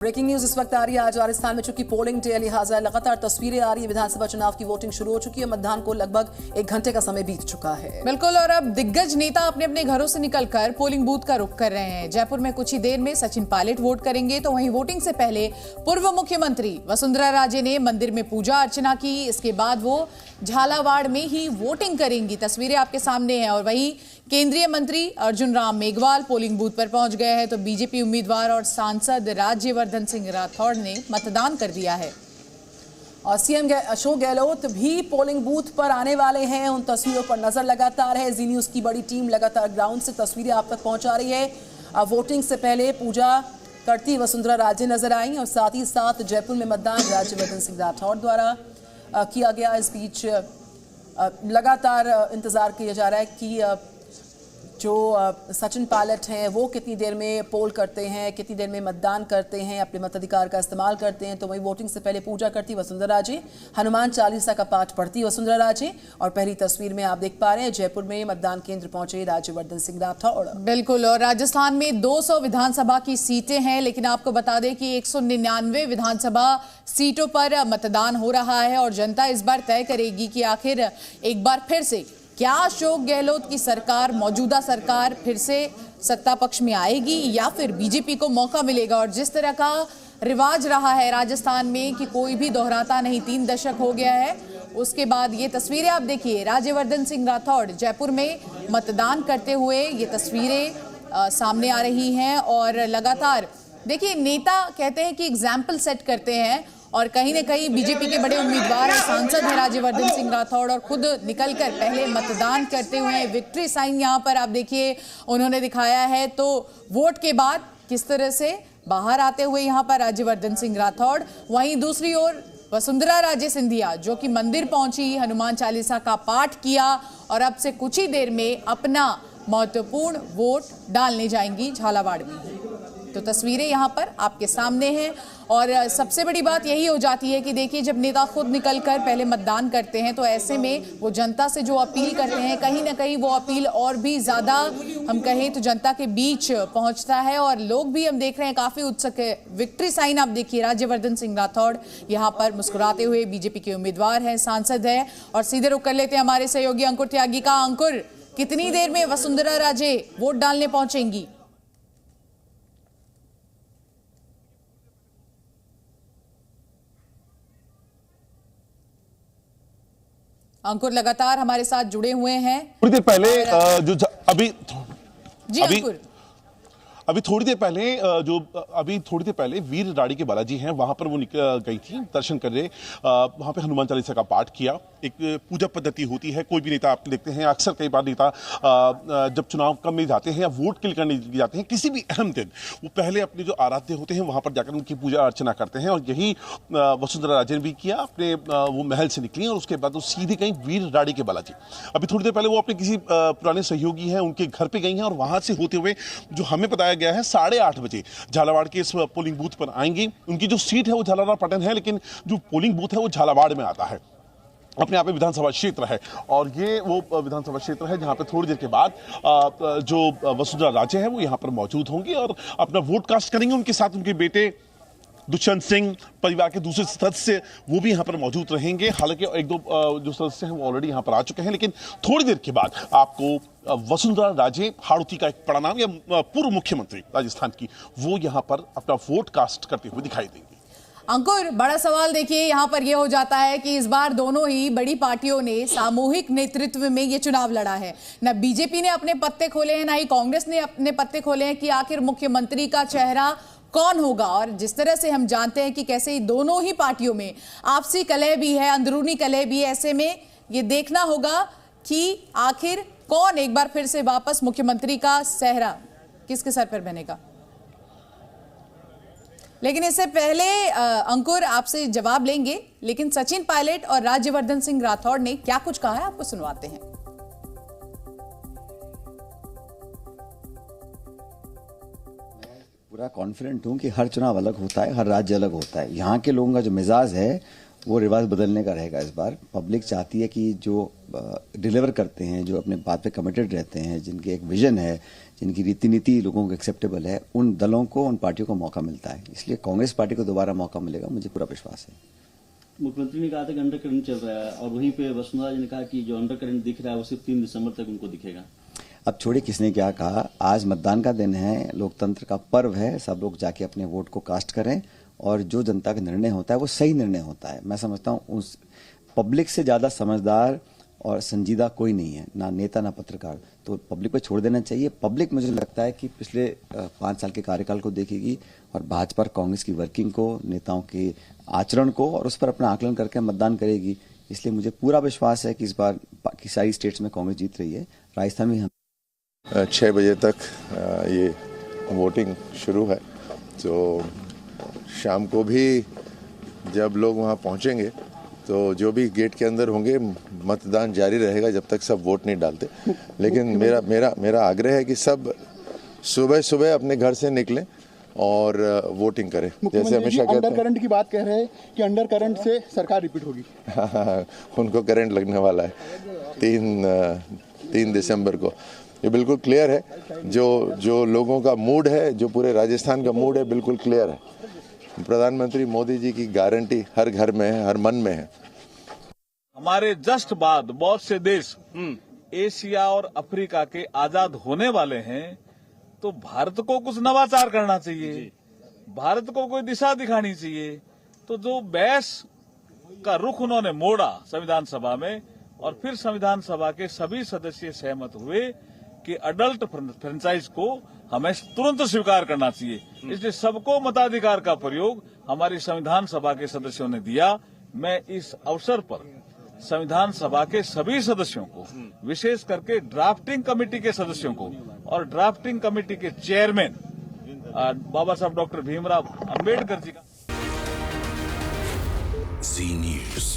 Breaking news इस वक्त आ रही है। आज राजस्थान में चूंकि पोलिंग डे लिहाजा लगातार तस्वीरें आ रही है। विधानसभा चुनाव की वोटिंग शुरू हो चुकी है। मतदान को लगभग 1 घंटे का समय बीत चुका है। बिल्कुल, और अब दिग्गज नेता अपने अपने घरों से निकलकर पोलिंग बूथ का रुख कर रहे हैं। जयपुर में कुछ ही देर में सचिन पायलट वोट करेंगे, तो वहीं वोटिंग से पहले पूर्व मुख्यमंत्री वसुंधरा राजे ने मंदिर में पूजा अर्चना की। इसके बाद वो झालावाड़ में ही वोटिंग करेंगी। तस्वीरें आपके सामने हैं। और वहीं केंद्रीय मंत्री अर्जुन राम मेघवाल पोलिंग बूथ पर पहुंच गए हैं, तो बीजेपी उम्मीदवार और सांसद राज्यवर्धन सिंह राठौड़ ने मतदान कर दिया है। और सीएम अशोक गहलोत भी पोलिंग बूथ पर आने वाले हैं। उन तस्वीरों पर नजर लगातार है। जी न्यूज़ की बड़ी टीम लगातार ग्राउंड से तस्वीरें आप तक पहुंचा रही है। वोटिंग से पहले पूजा करती वसुंधरा राजे नजर आई और साथ ही साथ जयपुर में मतदान राज्यवर्धन सिंह राठौड़ द्वारा किया गया। इस बीच लगातार इंतजार किया जा रहा है कि जो सचिन पायलट हैं वो कितनी देर में पोल करते हैं, कितनी देर में मतदान करते हैं, अपने मताधिकार का इस्तेमाल करते हैं। तो वही वोटिंग से पहले पूजा करती वसुंधरा राजे, हनुमान चालीसा का पाठ पढ़ती वसुंधरा राजे। और पहली तस्वीर में आप देख पा रहे हैं जयपुर में मतदान केंद्र पहुंचे राज्यवर्धन सिंह राठौड़। बिल्कुल, और राजस्थान में 200 विधानसभा की सीटें हैं, लेकिन आपको बता दें कि 199 विधानसभा सीटों पर मतदान हो रहा है। और जनता इस बार तय करेगी कि आखिर एक बार फिर से क्या अशोक गहलोत की सरकार, मौजूदा सरकार फिर से सत्ता पक्ष में आएगी या फिर बीजेपी को मौका मिलेगा। और जिस तरह का रिवाज रहा है राजस्थान में कि कोई भी दोहराता नहीं, 3 दशक हो गया है, उसके बाद ये तस्वीरें आप देखिए राज्यवर्धन सिंह राठौड़ जयपुर में मतदान करते हुए, ये तस्वीरें सामने आ रही हैं। और लगातार देखिए, नेता कहते हैं कि एग्जाम्पल सेट करते हैं, और कहीं ना कहीं बीजेपी के बड़े उम्मीदवार और सांसद हैं राज्यवर्धन सिंह राठौड़, और खुद निकलकर पहले मतदान करते हुए विक्ट्री साइन यहाँ पर आप देखिए उन्होंने दिखाया है। तो वोट के बाद किस तरह से बाहर आते हुए यहाँ पर राज्यवर्धन सिंह राठौड़, वहीं दूसरी ओर वसुंधरा राजे सिंधिया जो कि मंदिर पहुंची, हनुमान चालीसा का पाठ किया और अब से कुछ ही देर में अपना महत्वपूर्ण वोट डालने जाएंगी झालावाड़ में। तो तस्वीरें यहाँ पर आपके सामने हैं। और सबसे बड़ी बात यही हो जाती है कि देखिए, जब नेता खुद निकलकर पहले मतदान करते हैं तो ऐसे में वो जनता से जो अपील करते हैं, कहीं ना कहीं वो अपील और भी ज़्यादा हम कहें तो जनता के बीच पहुंचता है। और लोग भी हम देख रहे हैं काफ़ी उत्सुक है। विक्ट्री साइन आप देखिए, राज्यवर्धन सिंह राठौड़ यहाँ पर मुस्कुराते हुए बीजेपी के उम्मीदवार हैं, सांसद है। और सीधे रुख कर लेते हैं हमारे सहयोगी अंकुर त्यागी का। अंकुर, कितनी देर में वसुंधरा राजे वोट डालने पहुंचेंगी? अंकुर लगातार हमारे साथ जुड़े हुए हैं। थोड़ी देर पहले जो अभी थोड़ी देर पहले वीर राड़ी के बालाजी हैं, वहां पर वो गई थी दर्शन करने। वहां पे हनुमान चालीसा का पाठ किया। एक पूजा पद्धति होती है। कोई भी नेता आप देखते हैं, अक्सर कई बार नेता जब चुनाव कम में जाते हैं या वोट के लिए करने जाते हैं किसी भी अहम दिन, वो पहले अपने जो आराध्य होते हैं वहां पर जाकर उनकी पूजा अर्चना करते हैं। और यही वसुंधरा राजे ने भी किया। अपने वो महल से निकली और उसके बाद वो सीधे गई वीर राड़ी के बालाजी। अभी थोड़ी देर पहले वो अपने किसी पुराने सहयोगी हैं उनके घर पे गई हैं, और वहां से होते हुए जो हमें बताया गया है 8:30 बजे झालावाड़ के इस पोलिंग बूथ पर आएंगी। उनकी जो सीट है वो झालावाड़ पटन है, लेकिन जो पोलिंग बूथ है वो झालावाड़ में आता है। अपने आप में विधानसभा क्षेत्र है, और ये वो विधानसभा क्षेत्र है जहां पे थोड़ी देर के बाद जो वसुंधरा राजे हैं वो यहां पर मौजूद होंगी और अपना वोट कास्ट करेंगे। उनके साथ उनके बेटे दुष्यंत सिंह, परिवार के दूसरे सदस्य वो भी यहाँ पर मौजूद रहेंगे। हालांकि 1-2 जो सदस्य हैं वो ऑलरेडी यहाँ पर आ चुके हैं, लेकिन थोड़ी देर के बाद आपको वसुंधरा राजे, हाड़ौती का एक बड़ा नाम, या पूर्व मुख्यमंत्री राजस्थान की, वो यहाँ पर अपना वोट कास्ट करते हुए दिखाई देंगे। अंकुर, बड़ा सवाल देखिए यहाँ पर यह हो जाता है कि इस बार दोनों ही बड़ी पार्टियों ने सामूहिक नेतृत्व में ये चुनाव लड़ा है। न बीजेपी ने अपने पत्ते खोले हैं, ना ही कांग्रेस ने अपने पत्ते खोले हैं कि आखिर मुख्यमंत्री का चेहरा कौन होगा। और जिस तरह से हम जानते हैं कि कैसे दोनों ही पार्टियों में आपसी कलह भी है, अंदरूनी कलह भी है, ऐसे में ये देखना होगा कि आखिर कौन एक बार फिर से वापस मुख्यमंत्री का सेहरा किसके सर पर बनेगा। लेकिन इससे पहले अंकुर आपसे जवाब लेंगे, लेकिन सचिन पायलट और राज्यवर्धन सिंह राठौड़ ने क्या कुछ कहा है आपको सुनवाते हैं। पूरा कॉन्फिडेंट हूं कि हर चुनाव अलग होता है, हर राज्य अलग होता है। यहाँ के लोगों का जो मिजाज है वो रिवाज बदलने का रहेगा इस बार। पब्लिक चाहती है कि जो डिलीवर करते हैं, जो अपने बात पे कमिटेड रहते हैं, जिनके एक विजन है, जिनकी रीति नीति लोगों को एक्सेप्टेबल है, उन दलों को, उन पार्टियों को मौका मिलता है। इसलिए कांग्रेस पार्टी को दोबारा मौका मिलेगा, मुझे पूरा विश्वास है। मुख्यमंत्री ने कहा था कि अंडर करंट चल रहा है, और वहीं पे वसुंधरा जी ने कहा कि जो अंडर करंट दिख रहा है वो सिर्फ 3 दिसंबर तक उनको दिखेगा। अब छोड़िए किसने क्या कहा, आज मतदान का दिन है, लोकतंत्र का पर्व है, सब लोग जाके अपने वोट को कास्ट करें और जो जनता का निर्णय होता है वो सही निर्णय होता है। मैं समझता हूँ उस पब्लिक से ज़्यादा समझदार और संजीदा कोई नहीं है, ना नेता ना पत्रकार, तो पब्लिक पे छोड़ देना चाहिए। पब्लिक मुझे लगता है कि पिछले 5 साल के कार्यकाल को देखेगी और भाजपा और कांग्रेस की वर्किंग को, नेताओं के आचरण को, और उस पर अपना आकलन करके मतदान करेगी। इसलिए मुझे पूरा विश्वास है कि इस बार की सारी स्टेट्स में कांग्रेस जीत रही है। राजस्थान में 6 बजे तक ये वोटिंग शुरू है, तो शाम को भी जब लोग वहाँ पहुँचेंगे तो जो भी गेट के अंदर होंगे मतदान जारी रहेगा जब तक सब वोट नहीं डालते। लेकिन मेरा आग्रह है कि सब सुबह सुबह अपने घर से निकलें और वोटिंग करें। जैसे हमेशा कहते हैं, अंडर करंट की बात कह रहे हैं कि अंडर करंट से सरकार रिपीट होगी। उनको करंट लगने वाला है 3 दिसंबर को। ये बिल्कुल क्लियर है, जो लोगों का मूड है, जो पूरे राजस्थान का मूड है, बिल्कुल क्लियर है। प्रधानमंत्री मोदी जी की गारंटी हर घर में है, हर मन में है। हमारे जस्ट बाद बहुत से देश एशिया और अफ्रीका के आजाद होने वाले हैं, तो भारत को कुछ नवाचार करना चाहिए, भारत को कोई दिशा दिखानी चाहिए। तो जो बहस का रुख उन्होंने मोड़ा संविधान सभा में, और फिर संविधान सभा के सभी सदस्य सहमत हुए कि अडल्ट फ्रेंचाइज को हमें तुरंत स्वीकार करना चाहिए। इसलिए सबको मताधिकार का प्रयोग हमारी संविधान सभा के सदस्यों ने दिया। मैं इस अवसर पर संविधान सभा के सभी सदस्यों को, विशेष करके ड्राफ्टिंग कमेटी के सदस्यों को और ड्राफ्टिंग कमेटी के चेयरमैन बाबा साहब डॉक्टर भीमराव अंबेडकर जी का जी न्यूज़।